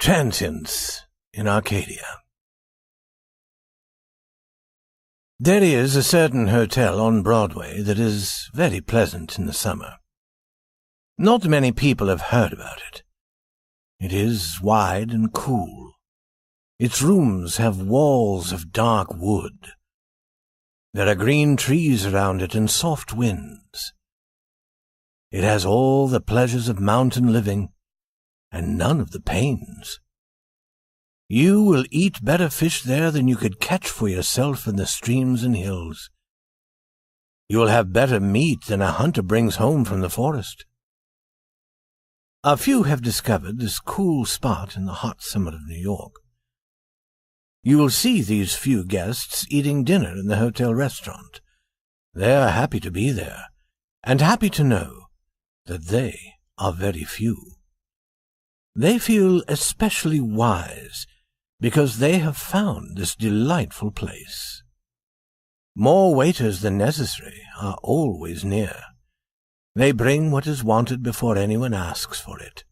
Transients in Arcadia. There is a certain hotel on Broadway that is very pleasant in the summer. Not many people have heard about it. It is wide and cool. Its rooms have walls of dark wood. There are green trees around it and soft winds. It has all the pleasures of mountain living and none of the pains. You will eat better fish there than you could catch for yourself in the streams and hills. You will have better meat than a hunter brings home from the forest. A few have discovered this cool spot in the hot summit of New York. You will see these few guests eating dinner in the hotel restaurant. They are happy to be there, and happy to know that they are very few. They feel especially wise because they have found this delightful place. More waiters than necessary are always near. They bring what is wanted before anyone asks for it.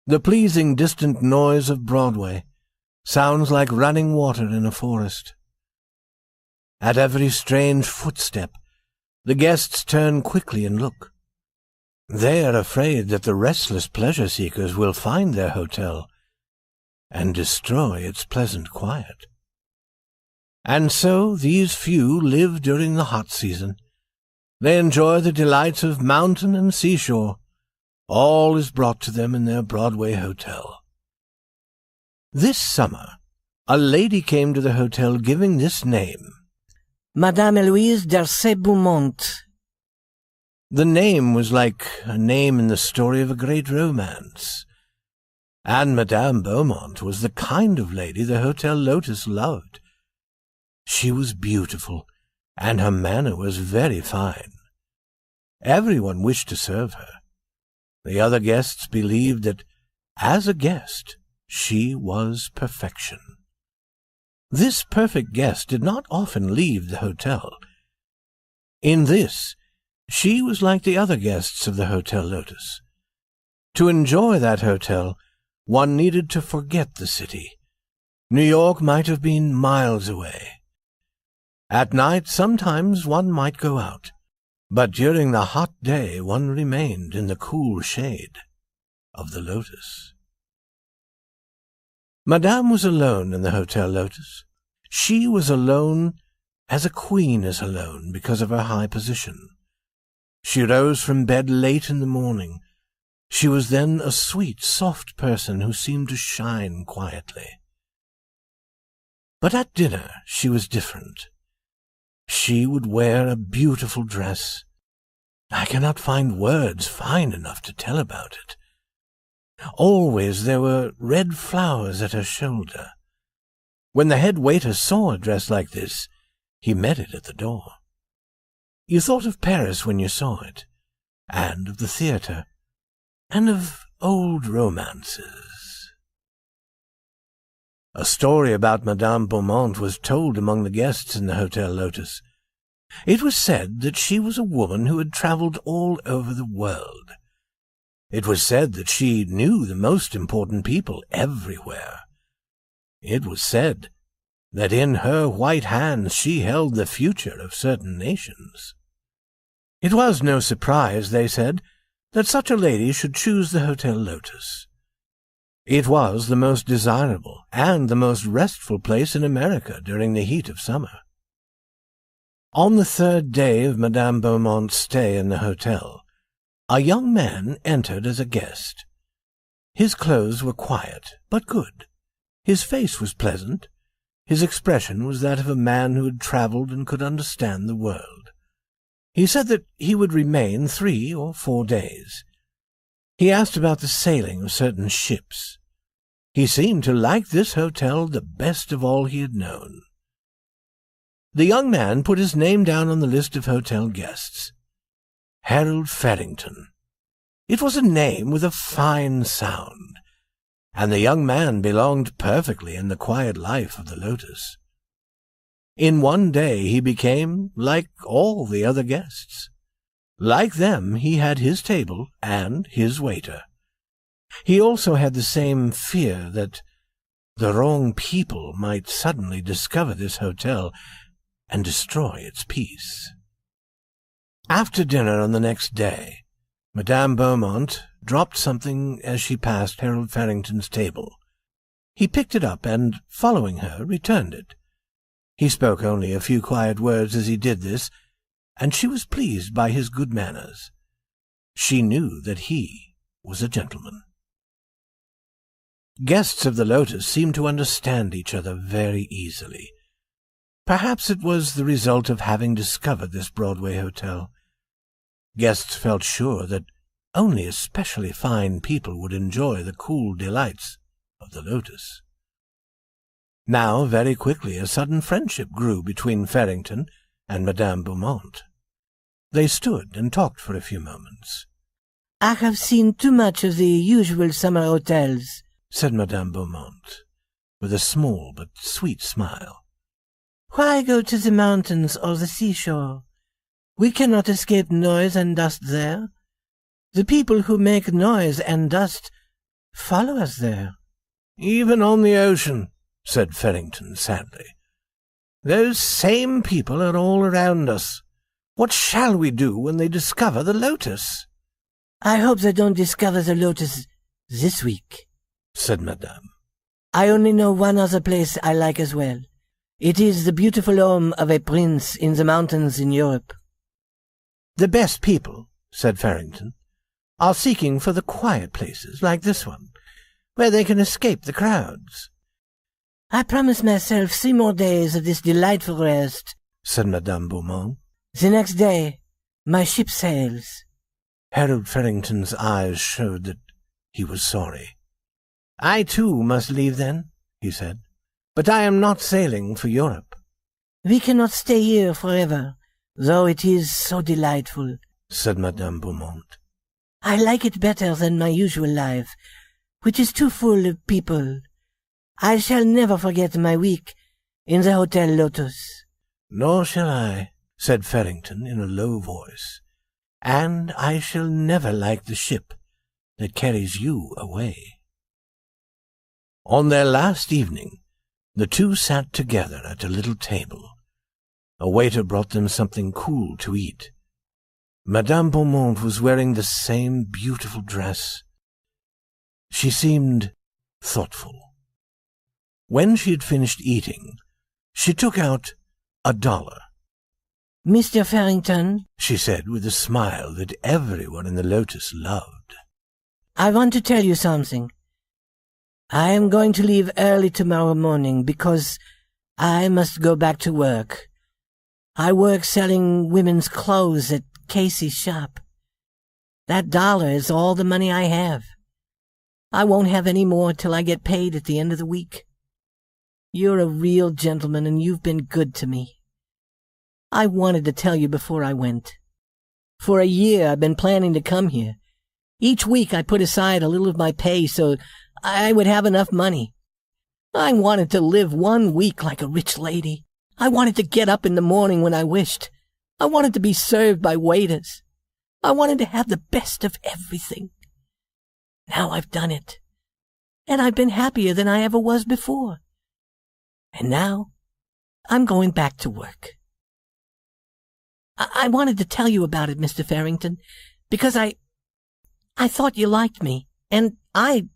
The pleasing distant noise of Broadway sounds like running water in a forest. At every strange footstep, the guests turn quickly and look. They are afraid that the restless pleasure-seekers will find their hotel and destroy its pleasant quiet. And so these few live during the hot season. They enjoy the delights of mountain and seashore. All is brought to them in their Broadway hotel. This summer, a lady came to the hotel giving this name: Madame Eloise d'Arcey-Beaumont. The name was like a name in the story of a great romance. And Madame Beaumont was the kind of lady the Hotel Lotus loved. She was beautiful, and her manner was very fine. Everyone wished to serve her. The other guests believed that, as a guest, she was perfection. This perfect guest did not often leave the hotel. In this, she was like the other guests of the Hotel Lotus. To enjoy that hotel, one needed to forget the city. New York might have been miles away. At night, sometimes one might go out, but during the hot day one remained in the cool shade of the Lotus. Madame was alone in the Hotel Lotus. She was alone as a queen is alone because of her high position. She rose from bed late in the morning. She was then a sweet, soft person who seemed to shine quietly. But at dinner she was different. She would wear a beautiful dress. I cannot find words fine enough to tell about it. Always there were red flowers at her shoulder. When the head waiter saw a dress like this, he met it at the door. You thought of Paris when you saw it, and of the theatre, and of old romances. A story about Madame Beaumont was told among the guests in the Hotel Lotus. It was said that she was a woman who had travelled all over the world. It was said that she knew the most important people everywhere. It was said that in her white hands she held the future of certain nations. It was no surprise, they said, that such a lady should choose the Hotel Lotus. It was the most desirable and the most restful place in America during the heat of summer. On the third day of Madame Beaumont's stay in the hotel, a young man entered as a guest. His clothes were quiet, but good. His face was pleasant. His expression was that of a man who had travelled and could understand the world. He said that he would remain 3 or 4 days. He asked about the sailing of certain ships. He seemed to like this hotel the best of all he had known. The young man put his name down on the list of hotel guests. Harold Farrington. It was a name with a fine sound, and the young man belonged perfectly in the quiet life of the Lotus. In one day he became like all the other guests. Like them, he had his table and his waiter. He also had the same fear that the wrong people might suddenly discover this hotel and destroy its peace. After dinner on the next day, Madame Beaumont dropped something as she passed Harold Farrington's table. He picked it up and, following her, returned it. He spoke only a few quiet words as he did this, and she was pleased by his good manners. She knew that he was a gentleman. Guests of the Lotus seemed to understand each other very easily. Perhaps it was the result of having discovered this Broadway hotel. Guests felt sure that only especially fine people would enjoy the cool delights of the Lotus. Now, very quickly, a sudden friendship grew between Farrington and Madame Beaumont. They stood and talked for a few moments. I have seen too much of the usual summer hotels, said Madame Beaumont, with a small but sweet smile. Why go to the mountains or the seashore? We cannot escape noise and dust there. The people who make noise and dust follow us there. Even on the ocean, said Farrington sadly. Those same people are all around us. What shall we do when they discover the Lotus? I hope they don't discover the Lotus this week, said Madame. I only know one other place I like as well. It is the beautiful home of a prince in the mountains in Europe. The best people, said Farrington, are seeking for the quiet places like this one, where they can escape the crowds. I promise myself 3 more days of this delightful rest, said Madame Beaumont. The next day, my ship sails. Harold Farrington's eyes showed that he was sorry. I, too, must leave then, he said, but I am not sailing for Europe. We cannot stay here forever, though it is so delightful, said Madame Beaumont. I like it better than my usual life, which is too full of people. I shall never forget my week in the Hotel Lotus. Nor shall I, said Farrington in a low voice, and I shall never like the ship that carries you away. On their last evening, the two sat together at a little table. A waiter brought them something cool to eat. Madame Beaumont was wearing the same beautiful dress. She seemed thoughtful. When she had finished eating, she took out $1. Mr. Farrington, she said with a smile that everyone in the Lotus loved. I want to tell you something. I am going to leave early tomorrow morning because I must go back to work. I work selling women's clothes at Casey's shop. That $1 is all the money I have. I won't have any more till I get paid at the end of the week. You're a real gentleman and you've been good to me. I wanted to tell you before I went. For a year I've been planning to come here. Each week I put aside a little of my pay so I would have enough money. I wanted to live 1 week like a rich lady. I wanted to get up in the morning when I wished. I wanted to be served by waiters. I wanted to have the best of everything. Now I've done it. And I've been happier than I ever was before. And now I'm going back to work. I wanted to tell you about it, Mr. Farrington, because I thought you liked me, and I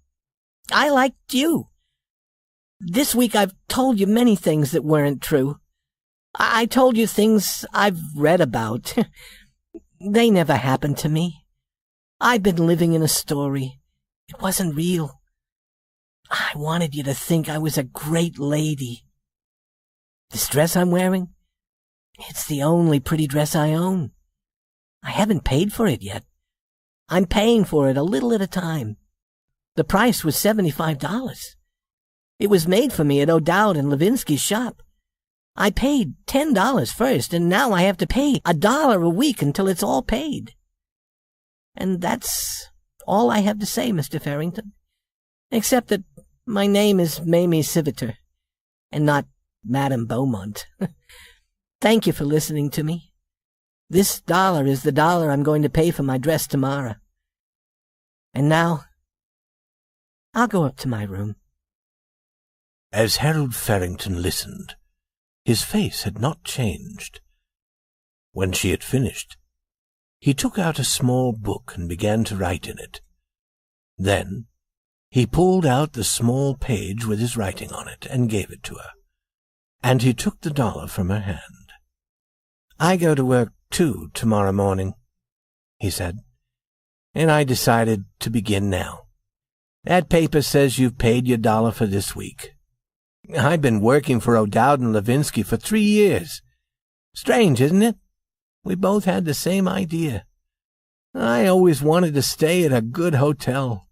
liked you. This week I've told you many things that weren't true. I told you things I've read about. They never happened to me. I've been living in a story. It wasn't real. I wanted you to think I was a great lady. This dress I'm wearing, it's the only pretty dress I own. I haven't paid for it yet. I'm paying for it a little at a time. The price was $75. It was made for me at O'Dowd and Levinsky's shop. I paid $10 first, and now I have to pay $1 a week until it's all paid. And that's all I have to say, Mr. Farrington, except that my name is Mamie Civiter, and not Madame Beaumont. Thank you for listening to me. This $1 is the $1 I'm going to pay for my dress tomorrow. And now, I'll go up to my room. As Harold Farrington listened, his face had not changed. When she had finished, he took out a small book and began to write in it. Then he pulled out the small page with his writing on it and gave it to her, and he took the dollar from her hand. "I go to work, too, tomorrow morning," he said, "and I decided to begin now. That paper says you've paid your dollar for this week. I've been working for O'Dowd and Levinsky for 3 years. Strange, isn't it? We both had the same idea. I always wanted to stay at a good hotel.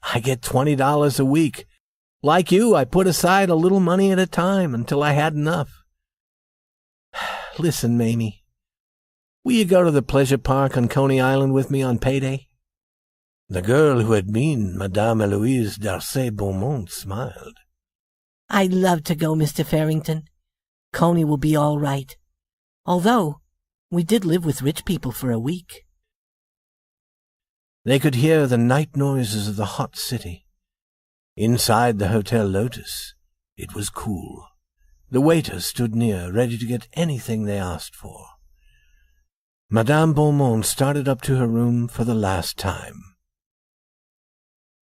I get $20 a week. Like you, I put aside a little money at a time until I had enough. Listen, Mamie, will you go to the pleasure park on Coney Island with me on payday?" The girl who had been Madame Eloise d'Arcy Beaumont smiled. "I'd love to go, Mr. Farrington. Coney will be all right. Although, we did live with rich people for a week." They could hear the night noises of the hot city. Inside the Hotel Lotus, it was cool. The waiter stood near, ready to get anything they asked for. Madame Beaumont started up to her room for the last time.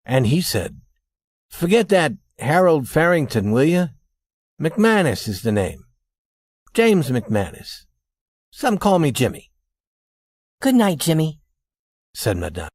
And he said, "Forget that Harold Farrington, will you? McManus is the name. James McManus. Some call me Jimmy." "Good night, Jimmy," said Madame.